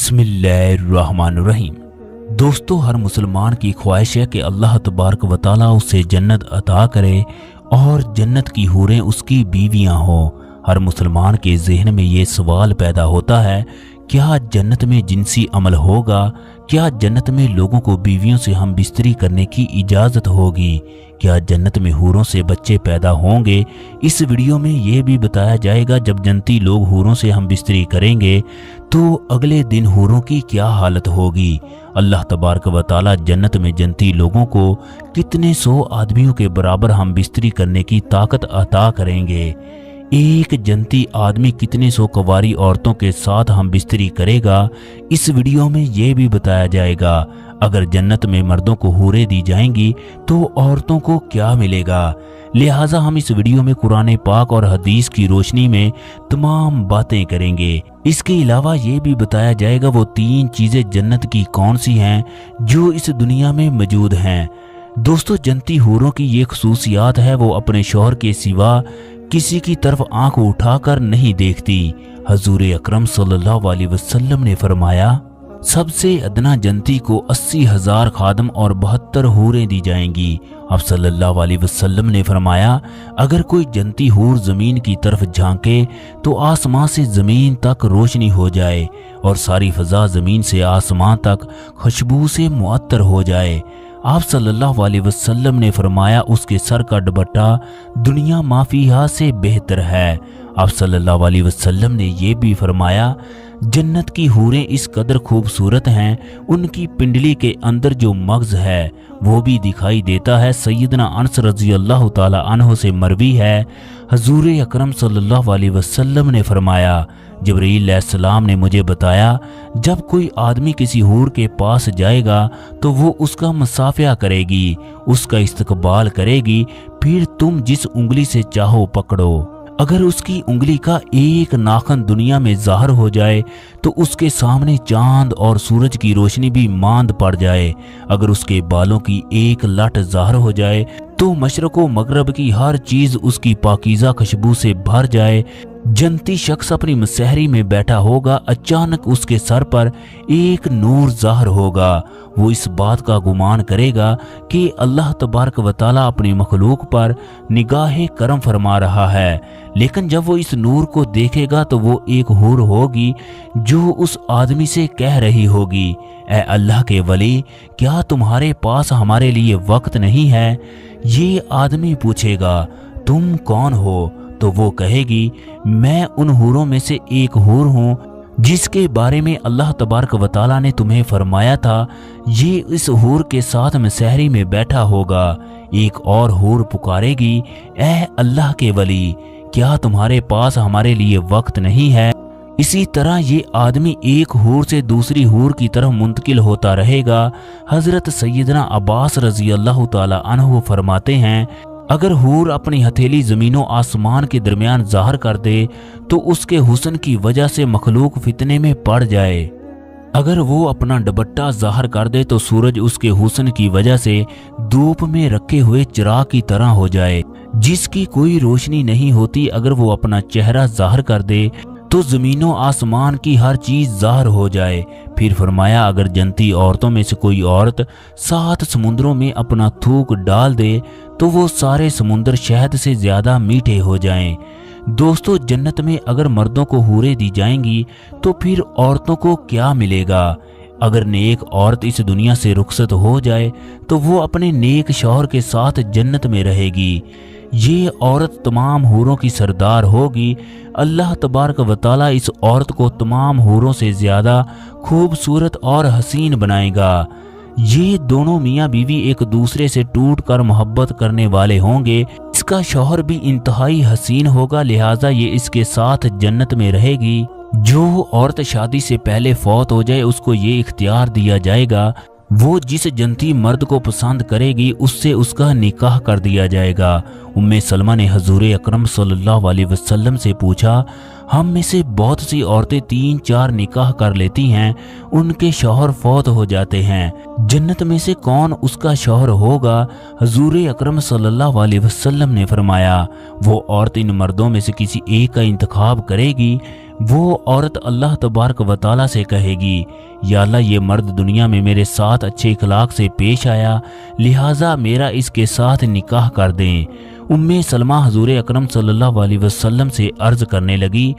बिस्मिल्लाहिर्रहमानिर्रहीम। दोस्तों, हर मुसलमान की ख्वाहिश है कि अल्लाह तबारक व तआला उसे जन्नत अता करे और जन्नत की हूरें उसकी बीवियां हों। हर मुसलमान के जहन में ये सवाल पैदा होता है, क्या जन्नत में जिनसी अमल होगा? क्या जन्नत में लोगों को बीवियों से हम बिस्तरी करने की इजाज़त होगी? क्या जन्नत में हूरों से बच्चे पैदा होंगे? इस वीडियो में ये भी बताया जाएगा, जब जन्नती लोग हूरों से हम बिस्तरी करेंगे तो अगले दिन हूरों की क्या हालत होगी। अल्लाह तबारक व तआला जन्नत में जन्नती लोगों को कितने सौ आदमियों के बराबर हम बिस्तरी करने की ताकत अता करेंगे। एक जन्नती आदमी कितने सौ कुंवारी औरतों के साथ हम बिस्तरी करेगा, इस वीडियो में ये भी बताया जाएगा। अगर जन्नत में मर्दों को हूरें दी जाएंगी तो औरतों को क्या मिलेगा। लिहाजा हम इस वीडियो में कुरान पाक और हदीस की रोशनी में तमाम बातें करेंगे। इसके अलावा ये भी बताया जाएगा वो 3 चीजें जन्नत की कौन सी हैं जो इस दुनिया में मौजूद हैं। दोस्तों, जन्नती हूरों की ये खसूसियात है, वो अपने शौहर के सिवा किसी की तरफ आंख उठाकर नहीं देखती। हजूर अकरम सल्लल्लाहु अलैहि वसल्लम ने फरमाया, सबसे अदना जन्नती को 80,000 खादम और 72 हूरें दी जाएंगी। अब सल्लल्लाहु अलैहि वसल्लम ने फरमाया, अगर कोई जन्नती हूर जमीन की तरफ झांके तो आसमां से जमीन तक रोशनी हो जाए और सारी फजा जमीन से आसमां तक खुशबू से मुअत्तर हो जाए। आप सल्लल्लाहु अलैहि वसल्लम ने फरमाया, उसके सर का दुपट्टा दुनिया माफिया से बेहतर है। आप सल्लल्लाहु अलैहि वसल्लम ने यह भी फरमाया, जन्नत की हूरें इस कदर खूबसूरत हैं, उनकी पिंडली के अंदर जो मगज है वो भी दिखाई देता है। सैयदना अनस रज़ी अल्लाह ताला अन्हु से मरवी है, हजूर अकरम सल्लल्लाहु अलैहि वसल्लम ने फरमाया, जिब्रील अलैहिस्सलाम ने मुझे बताया, जब कोई आदमी किसी हूर के पास जाएगा तो वो उसका मुसाफिया करेगी, उसका इस्तकबाल करेगी, फिर तुम जिस उंगली से चाहो पकड़ो। अगर उसकी उंगली का एक नाखन दुनिया में ज़ाहिर हो जाए तो उसके सामने चांद और सूरज की रोशनी भी मांद पड़ जाए। अगर उसके बालों की एक लट ज़ाहिर हो जाए तो मशरक़ व मगरब की हर चीज़ उसकी पाकीज़ा खुशबू से भर जाए। जन्नती शख्स अपनी मसहरी में बैठा होगा, अचानक उसके सर पर एक नूर ज़ाहिर होगा। वो इस बात का गुमान करेगा कि अल्लाह तबारक व तआला अपनी मखलूक पर निगाह करम फरमा रहा है। लेकिन जब वो इस नूर को देखेगा तो वो एक हूर होगी जो उस आदमी से कह रही होगी, ऐ अल्लाह के वली, क्या तुम्हारे पास हमारे लिए वक्त नहीं है? ये आदमी पूछेगा, तुम कौन हो? तो वो कहेगी, मैं उन हूरों में से एक हूर हूँ जिसके बारे में अल्लाह तबारक व तआला ने तुम्हें फरमाया था, ये इस हूर के साथ मसहरी में बैठा होगा। एक और हूर पुकारेगी, ऐ अल्लाह के वली, क्या तुम्हारे पास हमारे लिए वक्त नहीं है? इसी तरह ये आदमी एक हूर से दूसरी हूर की तरफ मुंतकिल होता रहेगा। हजरत सैयदना अब्बास रजी अल्लाह ताला अन्हु फरमाते हैं, अगर हूर अपनी हथेली जमीनों आसमान के दरमियान ज़ाहिर कर दे तो उसके हुस्न की वजह से मखलूक फितने में पड़ जाए। अगर वो अपना दुपट्टा ज़ाहिर कर दे तो सूरज उसके हुस्न की वजह से धूप में रखे हुए चिराग की तरह हो जाए जिसकी कोई रोशनी नहीं होती। अगर वो अपना चेहरा ज़ाहिर कर दे तो ज़मीनों आसमान की हर चीज़ ज़ाहिर हो जाए। फिर फरमाया, अगर जन्नती औरतों में से कोई औरत 7 समुद्रों में अपना थूक डाल दे तो वो सारे समुंदर शहद से ज़्यादा मीठे हो जाएं। दोस्तों, जन्नत में अगर मर्दों को हूरें दी जाएंगी तो फिर औरतों को क्या मिलेगा? अगर नेक औरत इस दुनिया से रुखसत हो जाए तो वो अपने नेक शौहर के साथ जन्नत में रहेगी। ये औरत तमाम हूरों की सरदार होगी। अल्लाह तबारक व तआला इस औरत को तमाम हूरों से ज़्यादा खूबसूरत और हसीन बनाएगा। ये दोनों मियाँ बीवी एक दूसरे से टूट कर मोहब्बत करने वाले होंगे। इसका शौहर भी इंतहाई हसीन होगा, लिहाजा ये इसके साथ जन्नत में रहेगी। जो औरत शादी से पहले फौत हो जाए उसको ये इख्तियार दिया जाएगा, वो जिस जन्नती मर्द को पसंद करेगी उससे उसका निकाह कर दिया जाएगा। उम्मे सलमा ने हजूर अकरम सल्लल्लाहु अलैहि वसल्लम से पूछा, हम में से बहुत सी औरतें 3-4 निकाह कर लेती हैं, उनके शौहर फौत हो जाते हैं, जन्नत में से कौन उसका शौहर होगा? हजूर अकरम सल्लल्लाहु अलैहि वसल्लम ने फरमाया, वो औरत इन मर्दों में से किसी एक का इंतखाब करेगी, वो औरत अल्लाह तबारक व तआला से कहेगी, या अल्लाह ये मर्द दुनिया में मेरे साथ अच्छे इखलाक से पेश आया, लिहाजा मेरा इसके साथ निकाह कर दें। उम्मे सलमा हजूर अकरम सल्लल्लाहु अलैहि वसल्लम से अर्ज करने लगी,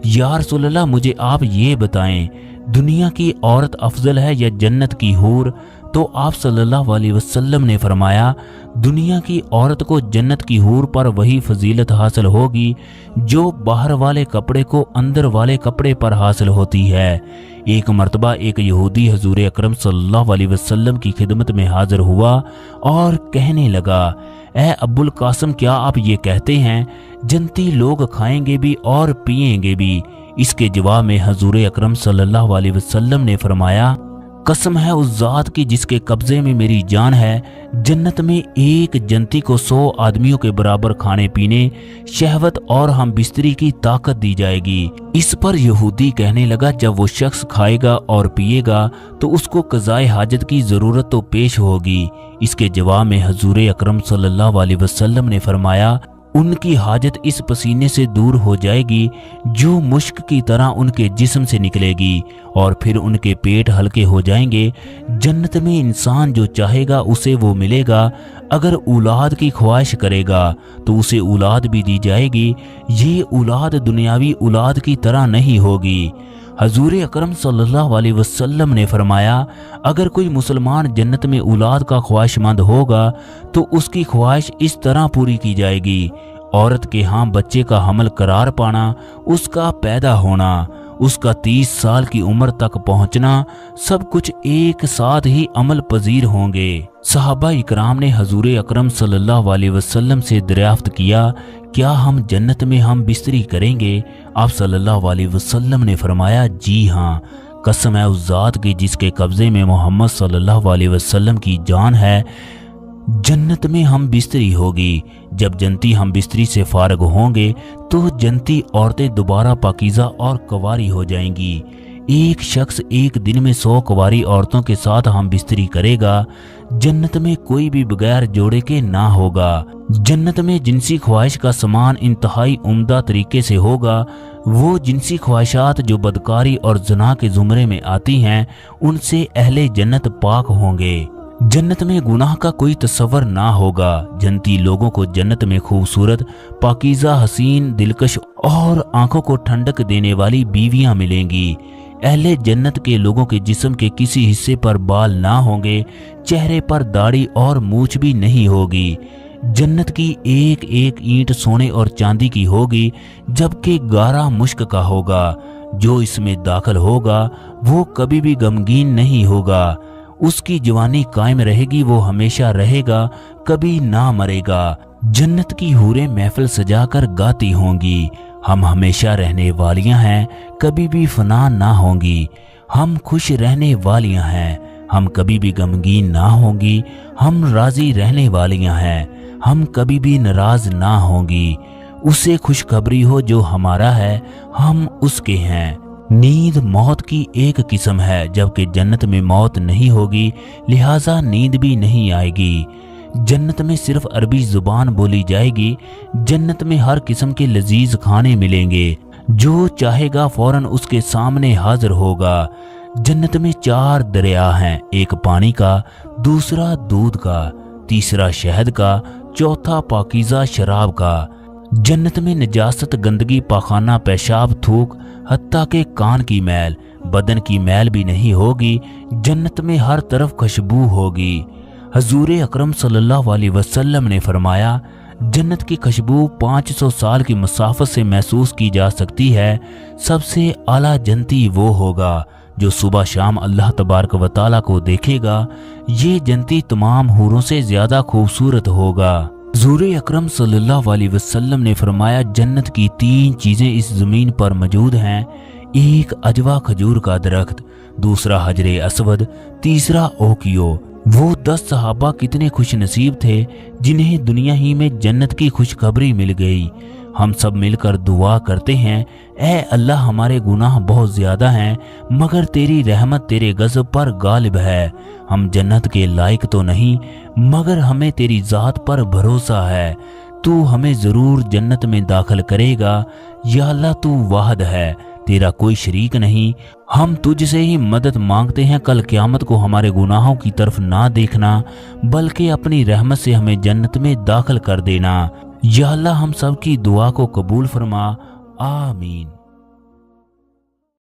या रसूलल्लाह मुझे आप ये बताएं, दुनिया की औरत अफजल है या जन्नत की हूर? तो आप सल्लल्लाहु अलैहि वसल्लम ने फरमाया, दुनिया की औरत को जन्नत की हूर पर वही फजीलत हासिल होगी जो बाहर वाले कपड़े को अंदर वाले कपड़े पर हासिल होती है। एक मर्तबा एक यहूदी हजूर अकरम सल्लल्लाहु अलैहि वसल्लम की खिदमत में हाजिर हुआ और कहने लगा, ए अब्बुल कासिम, क्या आप ये कहते हैं जन्नती लोग खाएंगे भी और पिएंगे भी? इसके जवाब में हजूर अकरम सल्लल्लाहु अलैहि वसल्लम ने फरमाया, कसम है उस जात की जिसके कब्जे में मेरी जान है, जन्नत में एक जन्नती को 100 आदमियों के बराबर खाने पीने, शहवत और हम बिस्तरी की ताकत दी जाएगी। इस पर यहूदी कहने लगा, जब वो शख्स खाएगा और पिएगा तो उसको कज़ाए हाजत की ज़रूरत तो पेश होगी। इसके जवाब में हजूर अकरम सल्लल्लाहु अलैहि वसल्लम ने फरमाया, उनकी हाजत इस पसीने से दूर हो जाएगी जो मुश्क की तरह उनके जिस्म से निकलेगी और फिर उनके पेट हल्के हो जाएंगे। जन्नत में इंसान जो चाहेगा उसे वो मिलेगा। अगर औलाद की ख्वाहिश करेगा तो उसे औलाद भी दी जाएगी। ये औलाद दुनियावी औलाद की तरह नहीं होगी। हजूर अकरम सल्लल्लाहु अलैहि वसल्लम ने फरमाया, अगर कोई मुसलमान जन्नत में औलाद का ख्वाहिशमंद होगा तो उसकी ख्वाहिश इस तरह पूरी की जाएगी। औरत के यहाँ बच्चे का हमल करार पाना, उसका पैदा होना, उसका 30 साल की उम्र तक पहुंचना, सब कुछ एक साथ ही अमल पजीर होंगे। सहाबा इकराम ने हजूर अकरम सल्लल्लाहु अलैहि वसल्लम से दरियाफ्त किया, क्या हम जन्नत में हम बिस्तरी करेंगे? आप सल्लल्लाहु अलैहि वसल्लम ने फरमाया, जी हाँ, कसम है उस जात की जिसके कब्जे में मोहम्मद सल्लल्लाहु अलैहि वसल्लम की जान है, जन्नत में हम बिस्तरी होगी। जब जन्नती हम बिस्तरी से फारग होंगे तो जन्नती औरतें दोबारा पाकीज़ा और कवारी हो जाएंगी। एक शख्स एक दिन में 100 कुंवारी औरतों के साथ हम बिस्तरी करेगा। जन्नत में कोई भी बगैर जोड़े के ना होगा। जन्नत में जिनसी ख्वाहिश का सामान इंतहाई उम्दा तरीके से होगा। वो जिनसी ख्वाहिशात जो बदकारी और ज़ना के ज़ुमरे में आती हैं, उनसे अहले जन्नत पाक होंगे। जन्नत में गुनाह का कोई तस्वर ना होगा। जन्नती लोगों को जन्नत में खूबसूरत, पाकीज़ा, हसीन, दिलकश और आंखों को ठंडक देने वाली बीवियां मिलेंगी। अहले जन्नत के लोगों के जिस्म के किसी हिस्से पर बाल ना होंगे, चेहरे पर दाढ़ी और मूछ भी नहीं होगी। जन्नत की एक एक ईंट सोने और चांदी की होगी, जबकि गारा मुश्क का होगा। जो इसमें दाखिल होगा वो कभी भी गमगीन नहीं होगा। उसकी जवानी कायम रहेगी, वो हमेशा रहेगा, कभी ना मरेगा। जन्नत की हूरें महफिल सजाकर गाती होंगी, हम हमेशा रहने वालियां हैं, कभी भी फना ना होंगी। हम खुश रहने वालियां हैं, हम कभी भी गमगीन ना होंगी। हम राजी रहने वालियां हैं, हम कभी भी नाराज ना होंगी। उसे खुशखबरी हो जो हमारा है, हम उसके हैं। नींद मौत की एक किस्म है, जबकि जन्नत में मौत नहीं होगी, लिहाजा नींद भी नहीं आएगी। जन्नत में सिर्फ अरबी जुबान बोली जाएगी। जन्नत में हर किस्म के लजीज खाने मिलेंगे, जो चाहेगा फौरन उसके सामने हाजिर होगा। जन्नत में 4 दरिया हैं, एक पानी का, दूसरा दूध का, तीसरा शहद का, चौथा पाकीज़ा शराब का। जन्नत में नजासत, गंदगी, पाखाना, पेशाब, थूक, हत्ता के कान की मैल, बदन की मैल भी नहीं होगी। जन्नत में हर तरफ खुशबू होगी। हजूर अकरम सल्लल्लाहु अलैहि वसल्लम ने फरमाया, जन्नत की खुशबू 500 साल की मसाफत से महसूस की जा सकती है। सबसे आला जन्नती वो होगा जो सुबह शाम अल्लाह तबारक व तआला को देखेगा। ये जन्नती तमाम हूरों से ज्यादा खूबसूरत होगा। हजूर अकरम सल्लल्लाहु अलैहि वसल्लम ने फरमाया, जन्नत की 3 चीजें इस जमीन पर मौजूद हैं। एक अजवा खजूर का दरख्त, दूसरा हजरे असवद, तीसरा ओकियो। वो 10 सहाबा कितने खुश नसीब थे जिन्हें दुनिया ही में जन्नत की खुशखबरी मिल गई। हम सब मिलकर दुआ करते हैं, ऐ अल्लाह, हमारे गुनाह बहुत ज्यादा हैं, मगर तेरी रहमत तेरे गज़ब पर गालिब है। हम जन्नत के लायक तो नहीं, मगर हमें तेरी ज़ात पर भरोसा है। तू हमें ज़रूर जन्नत में दाखिल करेगा। या अल्लाह, तू वाहद है, تیرا کوئی شریک نہیں۔ ہم تجھ سے ہی مدد مانگتے ہیں، کل قیامت کو ہمارے گناہوں کی طرف نہ دیکھنا بلکہ اپنی رحمت سے ہمیں جنت میں داخل کر دینا۔ یا اللہ ہم سب کی دعا کو قبول فرما، آمین۔